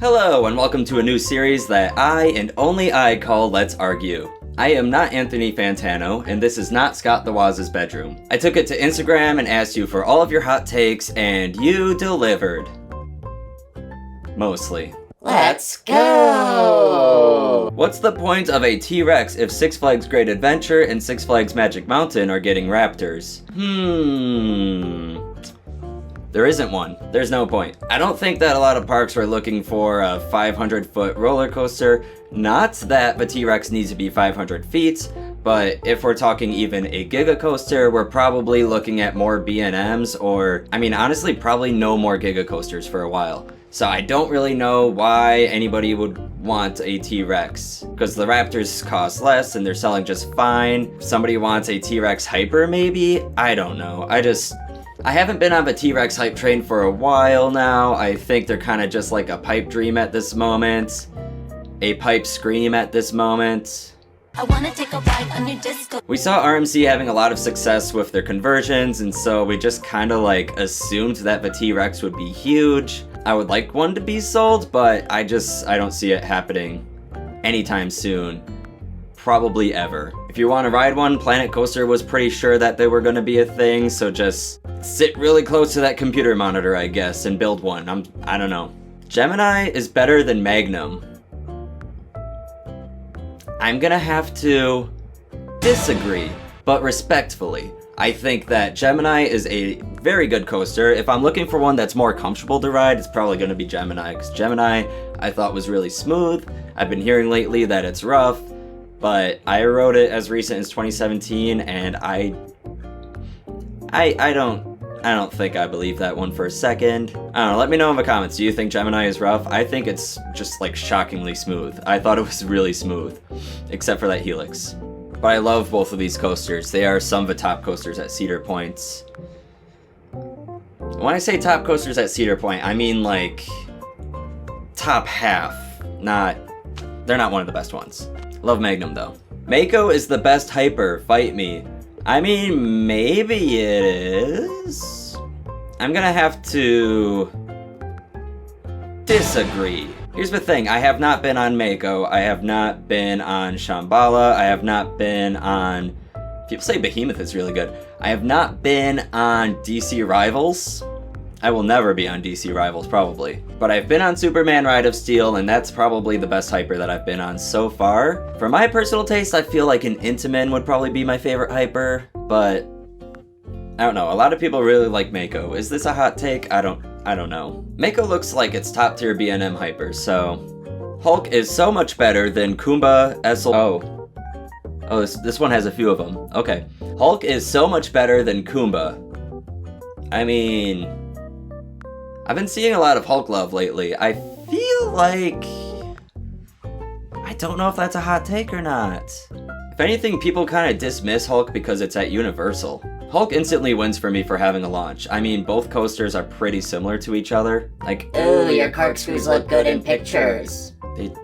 Hello, and welcome to a new series that I and only I call Let's Argue. I am not Anthony Fantano, and this is not Scott the Waz's bedroom. I took it to Instagram and asked you for all of your hot takes, and you delivered. Mostly. Let's go! What's the point of a T-Rex if Six Flags Great Adventure and Six Flags Magic Mountain are getting raptors? There isn't one. There's no point. I don't think that a lot of parks were looking for a 500-foot roller coaster. Not that the T-Rex needs to be 500 feet, but if we're talking even a Giga Coaster, we're probably looking at more B&Ms or, honestly, probably no more Giga Coasters for a while. So I don't really know why anybody would want a T-Rex, because the Raptors cost less and they're selling just fine. If somebody wants a T-Rex Hyper maybe? I don't know. I haven't been on the T-Rex hype train for a while now. I think they're kind of just like a pipe dream at this moment. A pipe scream at this moment. I wanna take a ride on your disco. We saw RMC having a lot of success with their conversions, and so we just kind of assumed that the T-Rex would be huge. I would like one to be sold, but I don't see it happening anytime soon. Probably ever. If you want to ride one, Planet Coaster was pretty sure that they were going to be a thing, so just sit really close to that computer monitor, I guess, and build one. I don't know. Gemini is better than Magnum. I'm gonna have to disagree, but respectfully. I think that Gemini is a very good coaster. If I'm looking for one that's more comfortable to ride, it's probably gonna be Gemini, because Gemini I thought was really smooth. I've been hearing lately that it's rough, but I rode it as recent as 2017, and I don't think I believe that one for a second. I don't know, let me know in the comments. Do you think Gemini is rough? I think it's just shockingly smooth. I thought it was really smooth, except for that Helix. But I love both of these coasters. They are some of the top coasters at Cedar Point. When I say top coasters at Cedar Point, I mean top half. They're not one of the best ones. Love Magnum though. Mako is the best hyper, fight me. Maybe it is. I'm gonna have to disagree. Here's the thing, I have not been on Mako, I have not been on Shambhala, I have not been on... People say Behemoth is really good. I have not been on DC Rivals. I will never be on DC Rivals, probably. But I've been on Superman Ride of Steel, and that's probably the best hyper that I've been on so far. For my personal taste, I feel like an Intamin would probably be my favorite hyper, but... I don't know, a lot of people really like Mako. Is this a hot take? I don't know. Mako looks like it's top tier B&M hyper, so... Hulk is so much better than Kumba, Essel... Oh, this one has a few of them. Okay. Hulk is so much better than Kumba. I've been seeing a lot of Hulk love lately. I feel like... I don't know if that's a hot take or not. If anything, people kind of dismiss Hulk because it's at Universal. Hulk instantly wins for me for having a launch. Both coasters are pretty similar to each other. Ooh, your corkscrews look good in pictures.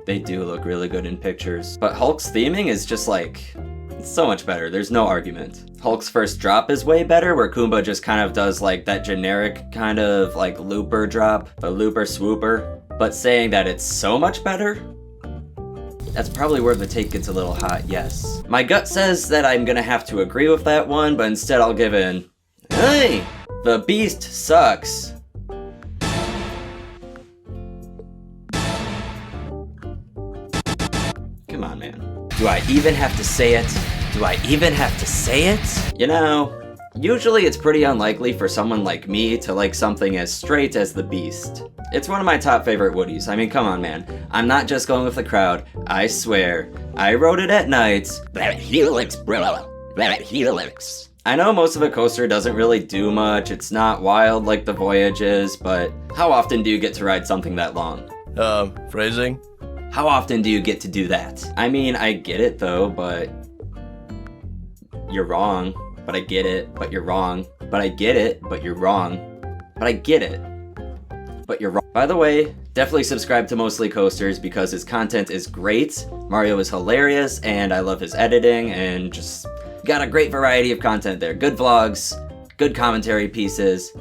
They do look really good in pictures. But Hulk's theming is just it's so much better. There's no argument. Hulk's first drop is way better, where Kumba just kind of does that generic kind of looper drop, a looper swooper. But saying that it's so much better, that's probably where the take gets a little hot, yes. My gut says that I'm gonna have to agree with that one, but instead I'll give in, hey, the Beast sucks. Come on, man. Do I even have to say it? Usually it's pretty unlikely for someone like me to like something as straight as the Beast. It's one of my top favorite Woodies. Come on, man. I'm not just going with the crowd. I swear. I rode it at night. That Helix, bro. That Helix. I know most of the coaster doesn't really do much. It's not wild like the Voyage is, but how often do you get to ride something that long? Phrasing? How often do you get to do that? I get it though, but... You're wrong. But I get it, but you're wrong. But I get it, but you're wrong. But I get it, but you're wrong. By the way, definitely subscribe to Mostly Coasters because his content is great. Mario is hilarious, and I love his editing, and just got a great variety of content there. Good vlogs, good commentary pieces,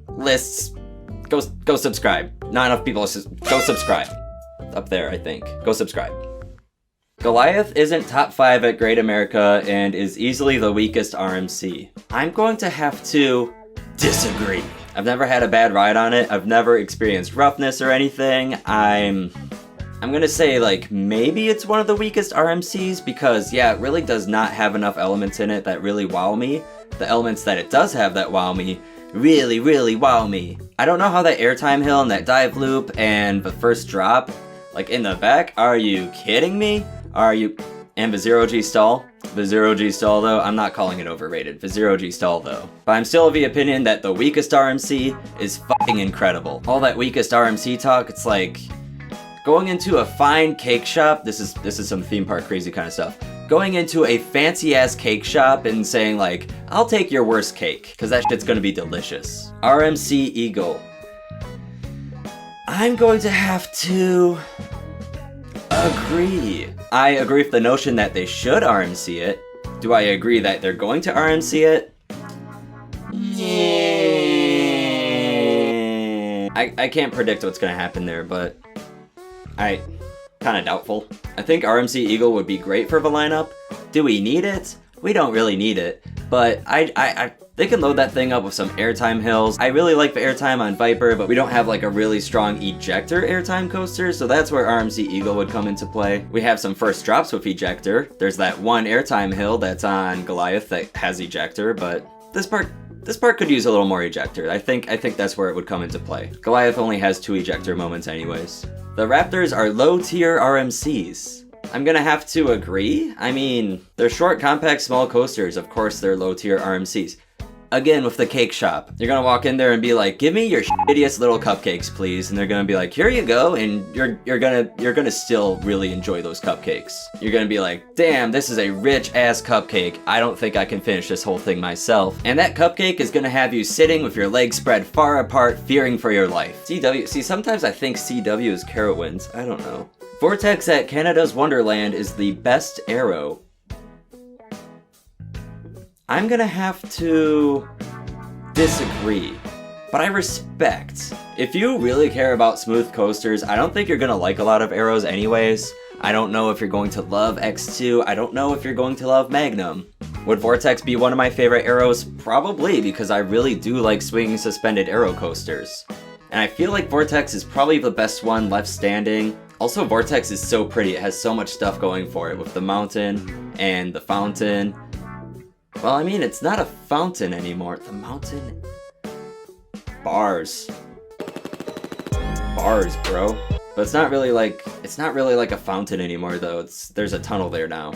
lists. Go subscribe. Not enough people. Go subscribe. Up there, I think. Go subscribe. Goliath isn't top 5 at Great America and is easily the weakest RMC. I'm going to have to disagree. I've never had a bad ride on it. I've never experienced roughness or anything. I'm gonna say, like, maybe it's one of the weakest RMCs because, yeah, it really does not have enough elements in it that really wow me. The elements that it does have that wow me really, really wow me. I don't know how that airtime hill and that dive loop and the first drop, like, in the back, are you kidding me? And the 0G stall? The 0G stall, though, I'm not calling it overrated. The 0G stall, though. But I'm still of the opinion that the weakest RMC is fucking incredible. All that weakest RMC talk, it's like going into a fine cake shop. This is some theme park crazy kind of stuff. Going into a fancy ass cake shop and saying, like, I'll take your worst cake, because that shit's gonna be delicious. RMC Eagle. I'm going to have to agree. I agree with the notion that they should RMC it. Do I agree that they're going to RMC it? Yeah. I can't predict what's going to happen there, but I kind of doubtful. I think RMC Eagle would be great for the lineup. Do we need it? We don't really need it, but they can load that thing up with some airtime hills. I really like the airtime on Viper, but we don't have like a really strong ejector airtime coaster, so that's where RMC Eagle would come into play. We have some first drops with ejector. There's that one airtime hill that's on Goliath that has ejector, but this part could use a little more ejector. I think that's where it would come into play. Goliath only has 2 ejector moments anyways. The Raptors are low tier RMCs. I'm gonna have to agree. I mean, they're short, compact, small coasters. Of course, they're low tier RMCs. Again, with the cake shop, you're gonna walk in there and be like, give me your shittiest little cupcakes, please. And they're gonna be like, here you go. And you're gonna still really enjoy those cupcakes. You're gonna be like, damn, this is a rich ass cupcake. I don't think I can finish this whole thing myself. And that cupcake is gonna have you sitting with your legs spread far apart, fearing for your life. CW, see, sometimes I think CW is Carowinds. I don't know. Vortex at Canada's Wonderland is the best arrow. I'm gonna have to disagree, but I respect. If you really care about smooth coasters, I don't think you're gonna like a lot of arrows anyways. I don't know if you're going to love X2, I don't know if you're going to love Magnum. Would Vortex be one of my favorite arrows? Probably, because I really do like swinging suspended arrow coasters. And I feel like Vortex is probably the best one left standing. Also, Vortex is so pretty, it has so much stuff going for it with the mountain and the fountain. Well, I mean, it's not a fountain anymore. The mountain... Bars. Bars, bro. But it's not really like a fountain anymore, though. There's a tunnel there now.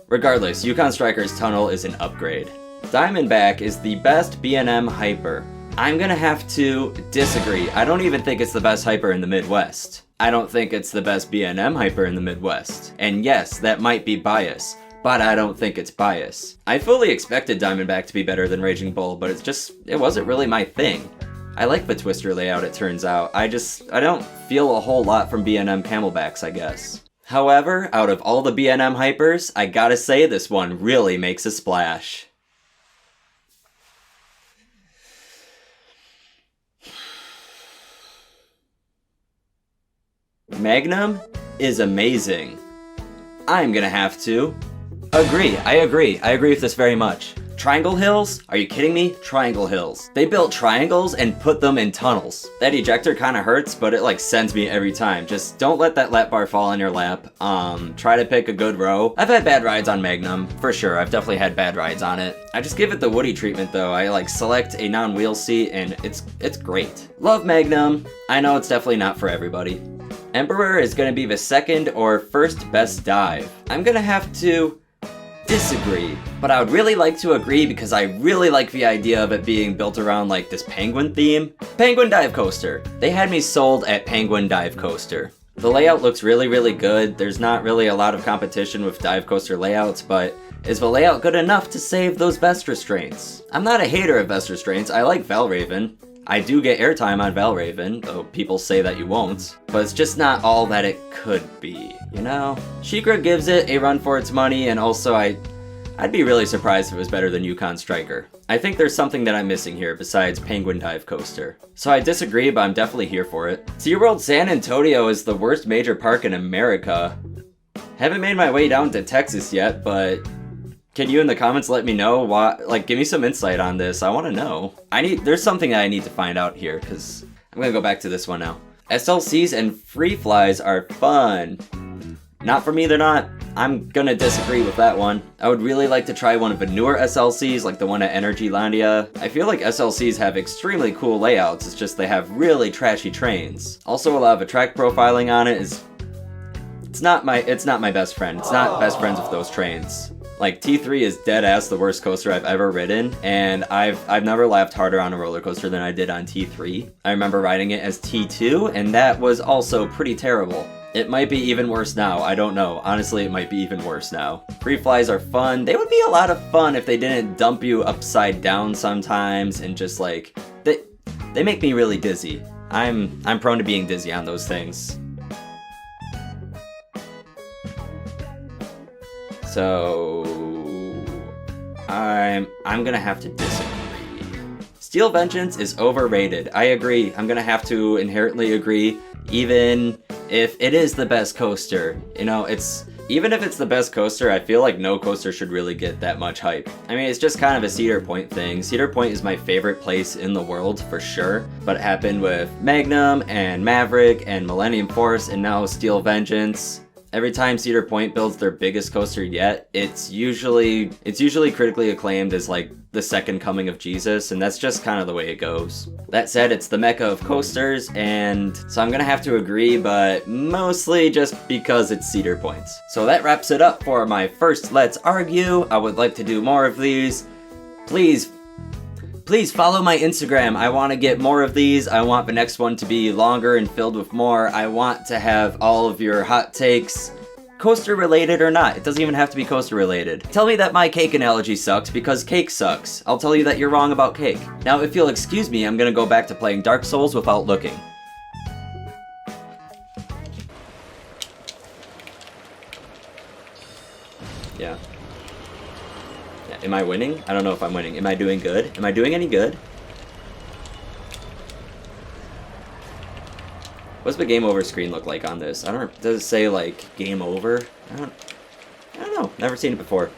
Regardless, Yukon Striker's tunnel is an upgrade. Diamondback is the best B&M hyper. I'm gonna have to disagree. I don't even think it's the best hyper in the Midwest. I don't think it's the best B&M hyper in the Midwest. And yes, that might be bias. But I don't think it's bias. I fully expected Diamondback to be better than Raging Bull, but it wasn't really my thing. I like the twister layout, it turns out. I don't feel a whole lot from B&M Camelbacks, I guess. However, out of all the B&M hypers, I gotta say this one really makes a splash. Magnum is amazing. I'm gonna have to agree. I agree with this very much. Triangle hills? Are you kidding me? Triangle hills. They built triangles and put them in tunnels. That ejector kind of hurts, but it like sends me every time. Just don't let that lap bar fall on your lap. Try to pick a good row. I've had bad rides on Magnum, for sure. I've definitely had bad rides on it. I just give it the Woody treatment though. I like select a non-wheel seat and it's great. Love Magnum. I know it's definitely not for everybody. Emperor is gonna be the second or first best dive. I'm gonna have to disagree, but I would really like to agree because I really like the idea of it being built around like this penguin theme. Penguin Dive Coaster. They had me sold at Penguin Dive Coaster. The layout looks really, really good. There's not really a lot of competition with dive coaster layouts, but is the layout good enough to save those vest restraints? I'm not a hater of vest restraints. I like Valraven. I do get airtime on Valraven, though people say that you won't, but it's just not all that it could be, you know? Sheikra gives it a run for its money, and also I'd be really surprised if it was better than Yukon Striker. I think there's something that I'm missing here besides Penguin Dive Coaster. So I disagree, but I'm definitely here for it. SeaWorld San Antonio is the worst major park in America. Haven't made my way down to Texas yet, but can you in the comments let me know why? Like, give me some insight on this. I want to know. There's something that I need to find out here, because I'm gonna go back to this one now. SLCs and free flies are fun. Not for me, they're not. I'm gonna disagree with that one. I would really like to try one of the newer SLCs, like the one at Energylandia. I feel like SLCs have extremely cool layouts, it's just they have really trashy trains. Also, a lot of the track profiling on it is... It's not my best friend. It's not best friends with those trains. Like, T3 is dead ass the worst coaster I've ever ridden, and I've never laughed harder on a roller coaster than I did on T3. I remember riding it as T2, and that was also pretty terrible. It might be even worse now, I don't know. Honestly, it might be even worse now. Free flies are fun. They would be a lot of fun if they didn't dump you upside down sometimes and just like... They make me really dizzy. I'm prone to being dizzy on those things. So... I'm gonna have to disagree. Steel Vengeance is overrated. I agree. I'm gonna have to inherently agree, even if it is the best coaster. You know, even if it's the best coaster, I feel like no coaster should really get that much hype. I mean, it's just kind of a Cedar Point thing. Cedar Point is my favorite place in the world, for sure. But it happened with Magnum, and Maverick, and Millennium Force, and now Steel Vengeance. Every time Cedar Point builds their biggest coaster yet, it's usually critically acclaimed as like the second coming of Jesus, and that's just kind of the way it goes. That said, it's the mecca of coasters, and so I'm gonna have to agree, but mostly just because it's Cedar Points. So that wraps it up for my first Let's Argue. I would like to do more of these. Please follow my Instagram. I want to get more of these. I want the next one to be longer and filled with more. I want to have all of your hot takes, coaster related or not. It doesn't even have to be coaster related. Tell me that my cake analogy sucks because cake sucks. I'll tell you that you're wrong about cake. Now, if you'll excuse me, I'm gonna go back to playing Dark Souls without looking. Yeah. Am I winning? I don't know if I'm winning. Am I doing good? Am I doing any good? What's the game over screen look like on this? Does it say like game over? I don't know. Never seen it before.